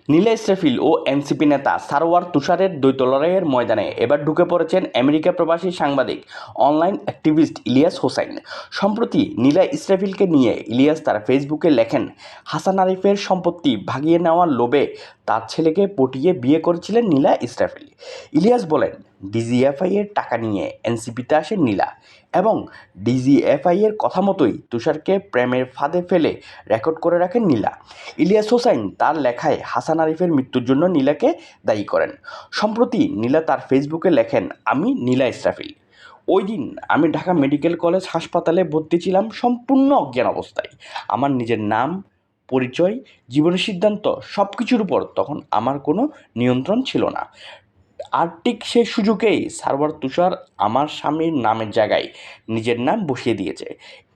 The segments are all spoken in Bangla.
নীলা ইসরাফিল ও এনসিপি নেতা সারওয়ার তুষারের দ্বৈত লড়াইয়ের ময়দানে এবার ঢুকে পড়েছেন আমেরিকা প্রবাসী সাংবাদিক অনলাইন অ্যাক্টিভিস্ট ইলিয়াস হোসাইন। সম্প্রতি নীলা ইসরাফিলকে নিয়ে ইলিয়াস তার ফেসবুকে লেখেন, হাসান আরিফের সম্পত্তি ভাগিয়ে নেওয়ার লোভে তার ছেলেকে পটিয়ে বিয়ে করেছিলেন নীলা ইসরাফিল। ইলিয়াস বলেন, ডিজিএফআই এর টাকা নিয়ে এনসিপিতে আসেন নীলা এবং ডিজিএফআই এর কথা মতোই তুষারকে প্রেমের ফাঁদে ফেলে রেকর্ড করে রাখেন নীলা। ইলিয়াস হোসাইন তার লেখায় হাসান আরিফের মৃত্যুর জন্য নীলাকে দায়ী করেন। সম্প্রতি নীলা তার ফেসবুকে লেখেন, আমি নীলা ইসরাফিল। ওই দিন আমি ঢাকা মেডিকেল কলেজ হাসপাতালে ভর্তি ছিলাম সম্পূর্ণ অজ্ঞান অবস্থায়। আমার নিজের নাম, পরিচয়, জীবনের সিদ্ধান্ত সব কিছুর উপর তখন আমার কোনো নিয়ন্ত্রণ ছিল না। আর ঠিক সে সুযোগেই সারওয়ার তুষার আমার স্বামীর নামের জায়গায় নিজের নাম বসিয়ে দিয়েছে।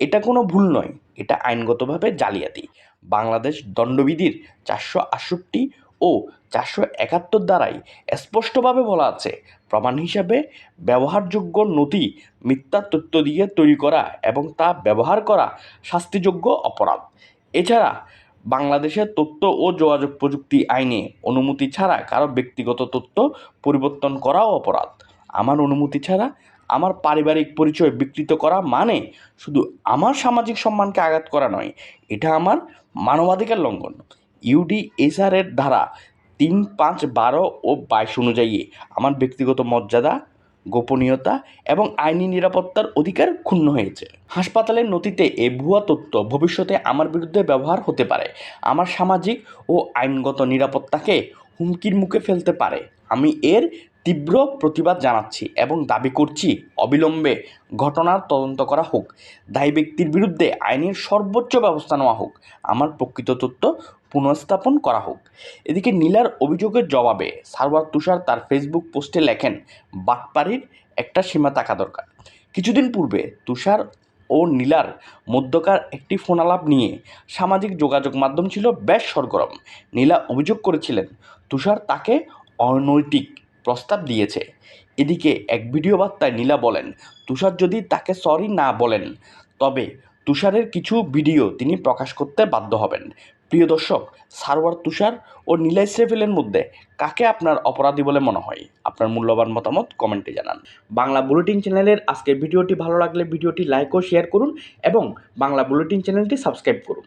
এটা কোনো ভুল নয়, এটা আইনগতভাবে জালিয়াতি। বাংলাদেশ দণ্ডবিধির 468 ও 471 দ্বারাই স্পষ্টভাবে বলা আছে, প্রমাণ হিসাবে ব্যবহারযোগ্য নথি মিথ্যা তথ্য দিয়ে তৈরি করা এবং তা ব্যবহার করা শাস্তিযোগ্য অপরাধ। এছাড়া বাংলাদেশের তথ্য ও যোগাযোগ প্রযুক্তি আইনে অনুমতি ছাড়া কারো ব্যক্তিগত তথ্য পরিবর্তন করাও অপরাধ। আমার অনুমতি ছাড়া আমার পারিবারিক পরিচয় বিকৃত করা মানে শুধু আমার সামাজিক সম্মানকে আঘাত করা নয়, এটা আমার মানবাধিকার লঙ্ঘন। ইউডিএসআর এর ধারা 3, 5, 12 ও 22 অনুযায়ী আমার ব্যক্তিগত মর্যাদা, গোপনীয়তা এবং আইনি নিরাপত্তার অধিকার ক্ষুণ্ণ হয়েছে। হাসপাতালের নথিতে এই ভুয়া তথ্য ভবিষ্যতে আমার বিরুদ্ধে ব্যবহার হতে পারে, আমার সামাজিক ও আইনগত নিরাপত্তাকে হুমকির মুখে ফেলতে পারে। আমি এর তীব্র প্রতিবাদ জানাচ্ছি এবং দাবি করছি অবিলম্বে ঘটনার তদন্ত করা হোক, দায়ী ব্যক্তির বিরুদ্ধে আইনের সর্বোচ্চ ব্যবস্থা নেওয়া হোক, আমার প্রকৃত তথ্য পুনঃস্থাপন করা হোক। এদিকে নীলার অভিযোগের জবাবে সারওয়ার তুষার তার ফেসবুক পোস্টে লেখেন, বাটপাড়ির একটা সীমা থাকা দরকার। কিছুদিন পূর্বে তুষার ও নীলার মধ্যকার একটি ফোনালাপ নিয়ে সামাজিক যোগাযোগ মাধ্যম ছিল বেশ সরগরম। নীলা অভিযোগ করেছিলেন, তুষার তাকে অনৈতিক প্রস্তাব দিয়েছে। এদিকে এক ভিডিও বার্তায় নীলা বলেন, তুষার যদি তাকে সরি না বলেন তবে তুষারের কিছু ভিডিও তিনি প্রকাশ করতে বাধ্য হবেন। প্রিয় দর্শক, সারওয়ার তুষার ও নীলা ইসরাফিলের মধ্যে কাকে আপনার অপরাধী বলে মনে হয়? আপনার মূল্যবান মতামত কমেন্টে জানান। বাংলা বুলেটিন চ্যানেলের আজকের ভিডিওটি ভালো লাগলে ভিডিওটি লাইক ও শেয়ার করুন এবং বাংলা বুলেটিন চ্যানেলটি সাবস্ক্রাইব করুন।